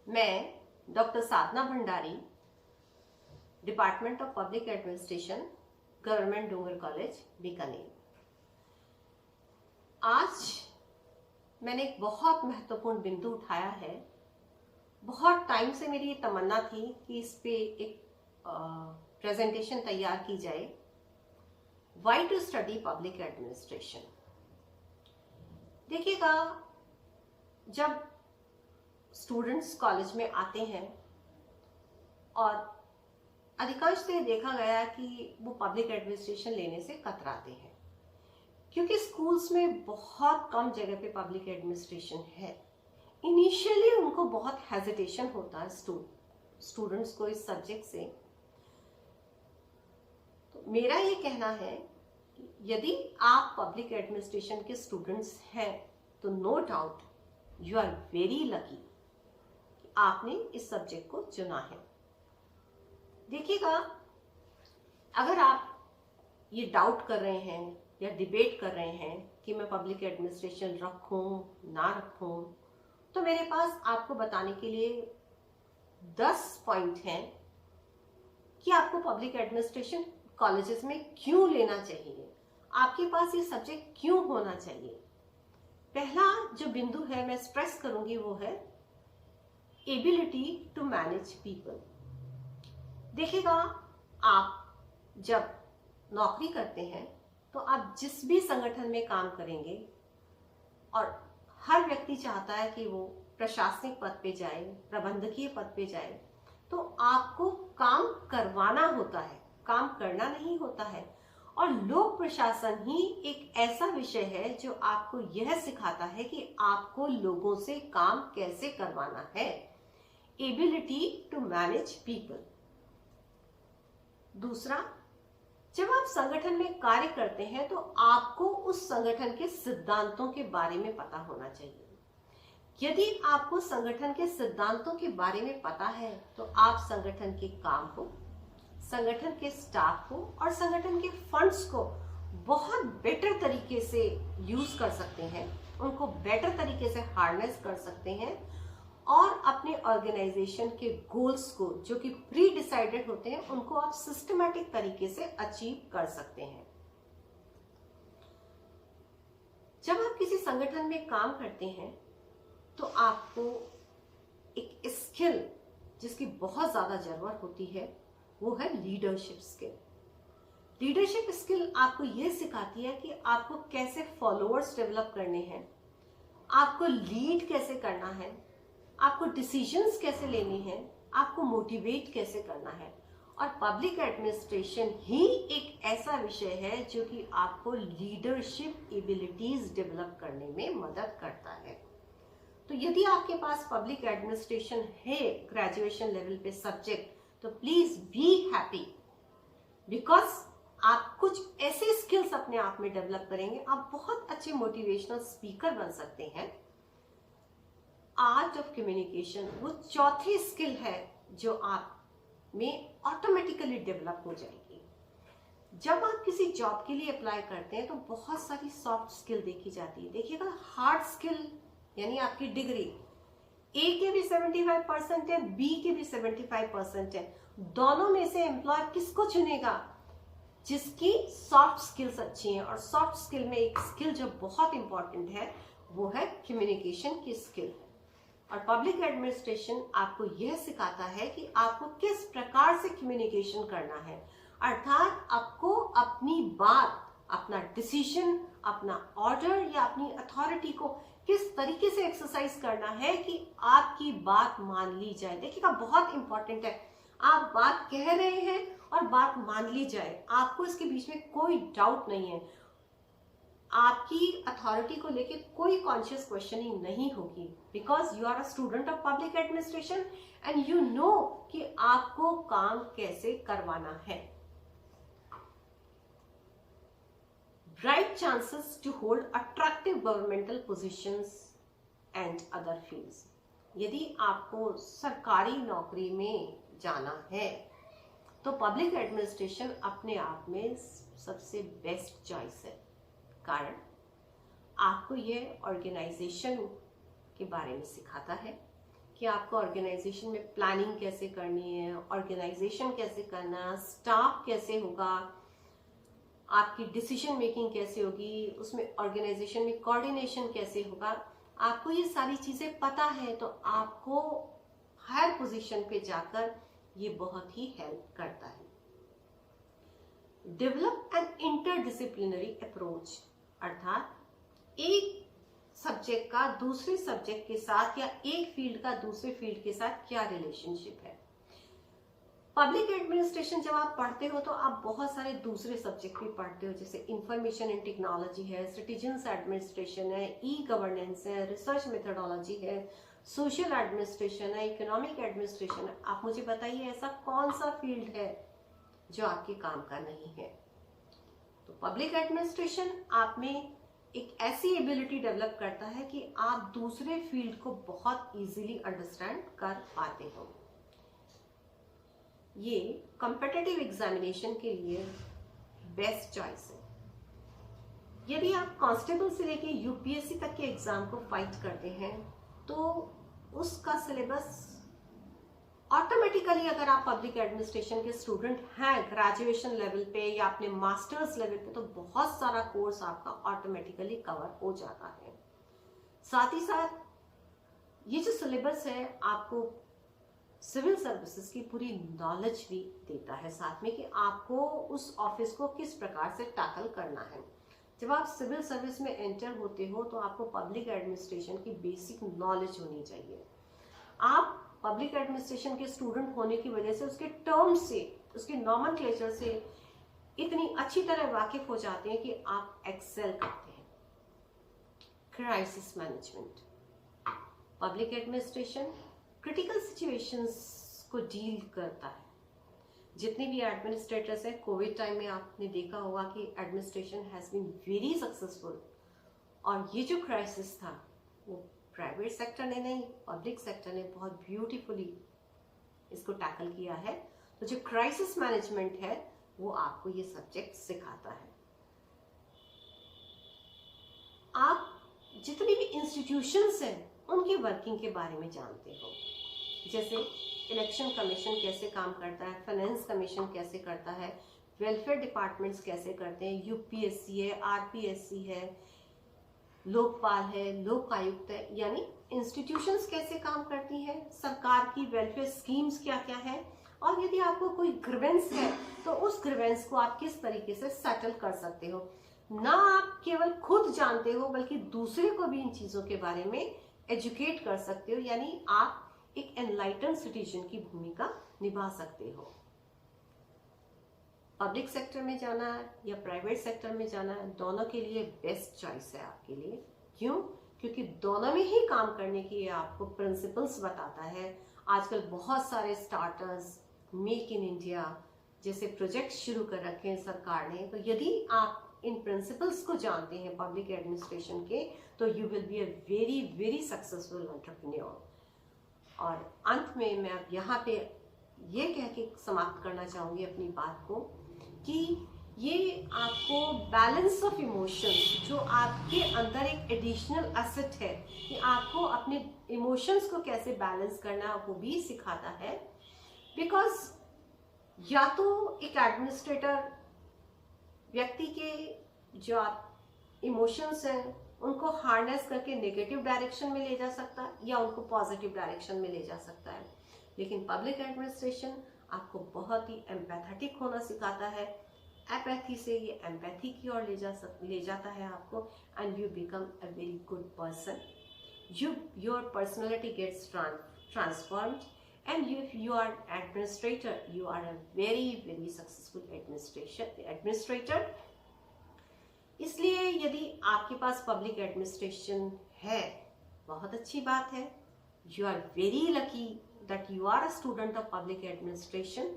मैं doctor Sadhana Bhandari, department of public administration, government Dungar college, Bikaner. आज मैंने एक बहुत महत्वपूर्ण बिंदु उठाया है। बहुत टाइम से मेरी ये तमन्ना थी कि इस पे एक प्रेजेंटेशन तैयार की जाए। Why to study public administration. देखिएगा, जब स्टूडेंट्स कॉलेज में आते हैं और अधिकांश से देखा गया कि वो पब्लिक एडमिनिस्ट्रेशन लेने से कतराते हैं, क्योंकि स्कूल्स में बहुत कम जगह पे पब्लिक एडमिनिस्ट्रेशन है। इनिशियली उनको बहुत हेजिटेशन होता है स्टूडेंट्स को इस सब्जेक्ट से। तो मेरा ये कहना है कि यदि आप पब्लिक एडमिनिस्ट्रेशन के स्टूडेंट्स हैं तो no doubt you are very lucky कि आपने इस सब्जेक्ट को चुना है। देखिएगा, अगर आप ये डाउट कर रहे हैं या डिबेट कर रहे हैं कि मैं पब्लिक एडमिनिस्ट्रेशन रखूं ना रखूं, तो मेरे पास आपको बताने के लिए 10 पॉइंट हैं कि आपको पब्लिक एडमिनिस्ट्रेशन कॉलेजेस में क्यों लेना चाहिए, आपके पास ये सब्जेक्ट क्यों होना चाहिए। पहला जो बिंदु है मैं स्ट्रेस करूंगी वो है एबिलिटी टू मैनेज पीपल। देखिएगा, आप जब नौकरी करते हैं तो आप जिस भी संगठन में काम करेंगे और हर व्यक्ति चाहता है कि वो प्रशासनिक पद पे जाए, प्रबंधकीय पद पे जाए, तो आपको काम करवाना होता है, काम करना नहीं होता है। और लोक प्रशासन ही एक ऐसा विषय है जो आपको यह सिखाता है कि आपको लोगों से काम कैसे करवाना है। Ability to manage people. दूसरा, जब आप संगठन में कार्य करते हैं तो आपको उस संगठन के सिद्धांतों के बारे में पता होना चाहिए। यदि आपको संगठन के सिद्धांतों के बारे में पता है तो आप संगठन के काम को, संगठन के स्टाफ को और संगठन के फंड्स को बहुत बेटर तरीके से यूज कर सकते हैं, उनको बेटर तरीके से हार्नेस कर सकते हैं और अपने ऑर्गेनाइजेशन के गोल्स को, जो कि प्री डिसाइडेड होते हैं, उनको आप सिस्टमैटिक तरीके से अचीव कर सकते हैं। जब आप किसी संगठन में काम करते हैं तो आपको एक स्किल जिसकी बहुत ज्यादा जरूरत होती है वो है लीडरशिप स्किल। लीडरशिप स्किल आपको यह सिखाती है कि आपको कैसे फॉलोअर्स डेवलप करने हैं, आपको लीड कैसे करना है, आपको डिसीजंस कैसे लेने हैं, आपको मोटिवेट कैसे करना है। और पब्लिक एडमिनिस्ट्रेशन ही एक ऐसा विषय है जो कि आपको लीडरशिप एबिलिटीज डेवलप करने में मदद करता है। तो यदि आपके पास पब्लिक एडमिनिस्ट्रेशन है ग्रेजुएशन लेवल पे सब्जेक्ट, तो प्लीज बी हैप्पी, बिकॉज आप कुछ ऐसे स्किल्स अपने आप में डेवलप करेंगे, आप बहुत अच्छे मोटिवेशनल स्पीकर बन सकते हैं। आर्ट ऑफ कम्युनिकेशन वो चौथी स्किल है जो आप में ऑटोमेटिकली डेवलप हो जाएगी। जब आप किसी जॉब के लिए अप्लाई करते हैं तो बहुत सारी सॉफ्ट स्किल देखी जाती है। देखिएगा, हार्ड स्किल यानी आपकी डिग्री, ए के भी 75% है, बी के भी 75% है। दोनों में से एम्प्लॉयर किसको चुनेगा? जिसकी सॉफ्ट स्किल्स अच्छी हैं। और सॉफ्ट स्किल में एक स्किल जो बहुत इंपॉर्टेंट है वो है कम्युनिकेशन की स्किल। और पब्लिक एडमिनिस्ट्रेशन आपको यह सिखाता है कि आपको किस प्रकार से कम्युनिकेशन करना है, अर्थात आपको अपनी बात, अपना डिसीजन, अपना ऑर्डर या अपनी अथॉरिटी को किस तरीके से एक्सरसाइज करना है कि आपकी बात मान ली जाए। देखिएगा, बहुत इंपॉर्टेंट है, आप बात कह रहे हैं और बात मान ली जाए, आपको इसके बीच में कोई डाउट नहीं है, आपकी अथॉरिटी को लेके कोई कॉन्शियस क्वेश्चनिंग नहीं होगी, because you are a student of public administration and you know कि आपको काम कैसे करवाना है। Bright chances to hold attractive governmental positions and other fields. यदि आपको सरकारी नौकरी में जाना है तो पब्लिक एडमिनिस्ट्रेशन अपने आप में सबसे बेस्ट चॉइस है। कारण आपको यह ऑर्गेनाइजेशन के बारे में सिखाता है कि आपको ऑर्गेनाइजेशन में प्लानिंग कैसे करनी है, ऑर्गेनाइजेशन कैसे करना, स्टाफ कैसे होगा, आपकी डिसीजन मेकिंग कैसे होगी, उसमें ऑर्गेनाइजेशन में कोऑर्डिनेशन कैसे होगा। आपको ये सारी चीजें पता है तो आपको हायर पोजीशन पे जाकर ये बहुत ही हेल्प करता है। डेवलप एन इंटरडिसिप्लिनरी अप्रोच, अर्थात एक सब्जेक्ट का दूसरे सब्जेक्ट के साथ या एक फील्ड का दूसरे फील्ड के साथ क्या रिलेशनशिप है। पब्लिक एडमिनिस्ट्रेशन जब आप पढ़ते हो तो आप बहुत सारे दूसरे सब्जेक्ट भी पढ़ते हो, जैसे इंफॉर्मेशन एंड टेक्नोलॉजी है, सिटीजन्स एडमिनिस्ट्रेशन है, ई गवर्नेंस है, रिसर्च मेथोडोलॉजी है, सोशल एडमिनिस्ट्रेशन है, इकोनॉमिक एडमिनिस्ट्रेशन है। आप मुझे बताइए ऐसा कौन सा फील्ड है जो आपके काम का नहीं है। तो पब्लिक एडमिनिस्ट्रेशन आप में एक ऐसी एबिलिटी डेवलप करता है कि आप दूसरे फील्ड को बहुत इजीली अंडरस्टैंड कर पाते हो। ये कॉम्पिटिटिव एग्जामिनेशन के लिए बेस्ट चॉइस है। यदि आप कांस्टेबल से लेके यूपीएससी तक के एग्जाम को फाइट करते हैं तो उसका सिलेबस ऑटोमेटिकली, अगर आप पब्लिक एडमिनिस्ट्रेशन के स्टूडेंट हैं ग्रेजुएशन लेवल पे या अपने मास्टर्स लेवल पे, तो बहुत सारा कोर्स आपका ऑटोमेटिकली कवर हो जाता है। साथ ही साथ ये जो सिलेबस है आपको सिविल सर्विसेज की पूरी नॉलेज भी देता है साथ में, कि आपको उस ऑफिस को किस प्रकार से टैकल करना है। जब आप सिविल सर्विस में एंटर होते हो तो आपको पब्लिक एडमिनिस्ट्रेशन की बेसिक नॉलेज होनी चाहिए। आप पब्लिक एडमिनिस्ट्रेशन के स्टूडेंट होने की वजह से उसके टर्म्स से, उसके नॉमेनक्लेचर से इतनी अच्छी तरह वाकिफ हो जाते हैं कि आप एक्सेल करते हैं। Crisis management, public administration critical situations को डील करता है। जितने भी एडमिनिस्ट्रेटर्स हैं, कोविड टाइम में आपने देखा होगा कि administration has been very successful, और ये जो क्राइसिस था वो प्राइवेट सेक्टर ने नहीं, पब्लिक सेक्टर ने बहुत ब्यूटीफुली इसको टैकल किया है। तो जो क्राइसिस मैनेजमेंट है वो आपको ये सब्जेक्ट सिखाता है। आप जितनी भी इंस्टीट्यूशंस हैं उनकी वर्किंग के बारे में जानते हो, जैसे इलेक्शन कमीशन कैसे काम करता है, फाइनेंस कमीशन कैसे करता है, वेलफेयर डिपार्टमेंट्स कैसे करते हैं, यूपीएससी है, आरपीएससी है, लोकपाल है, लोक आयुक्त है, यानी इंस्टीट्यूशंस कैसे काम करती हैं, सरकार की वेलफेयर स्कीम्स क्या क्या है, और यदि आपको कोई ग्रीवेंस है तो उस ग्रीवेंस को आप किस तरीके से सेटल कर सकते हो। ना आप केवल खुद जानते हो बल्कि दूसरे को भी इन चीजों के बारे में एजुकेट कर सकते हो, यानी आप एक एनलाइटन सिटीजन की भूमिका निभा सकते हो। पब्लिक सेक्टर में जाना या प्राइवेट सेक्टर में जाना, दोनों के लिए बेस्ट चॉइस है आपके लिए। क्यों? क्योंकि दोनों में ही काम करने की आपको प्रिंसिपल्स बताता है। आजकल बहुत सारे स्टार्टर्स मेक इन इंडिया जैसे प्रोजेक्ट शुरू कर रखे हैं सरकार ने, तो यदि आप इन प्रिंसिपल्स को जानते हैं पब्लिक एडमिनिस्ट्रेशन के, तो you will be a very very successful entrepreneur. और अंत में मैं अब यहाँ पे ये कह के समाप्त करना चाहूंगी अपनी बात को कि ये आपको बैलेंस ऑफ इमोशंस, जो आपके अंदर एक एडिशनल एसेट है कि आपको अपने इमोशंस को कैसे बैलेंस करना, वो भी सिखाता है। बिकॉज या तो एक एडमिनिस्ट्रेटर व्यक्ति के जो आप इमोशंस हैं उनको हार्नेस करके नेगेटिव डायरेक्शन में ले जा सकता है या उनको पॉजिटिव डायरेक्शन में ले जा सकता है, लेकिन पब्लिक एडमिनिस्ट्रेशन आपको बहुत ही एम्पैथेटिक होना सिखाता है। एपैथी से ये एम्पैथी की ओर ले जाता है आपको, and you become a very good person. Your personality gets transformed, and if you are administrator, you are a very very successful administrator। इसलिए यदि आपके पास पब्लिक एडमिनिस्ट्रेशन है, बहुत अच्छी बात है। You are very lucky that you are a student of public administration.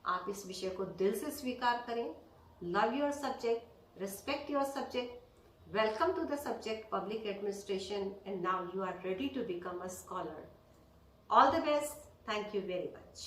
आप इस विषय को दिल से स्वीकार करें। Love your subject, respect your subject, welcome to the subject public administration, and now you are ready to become a scholar. All the best. Thank you very much.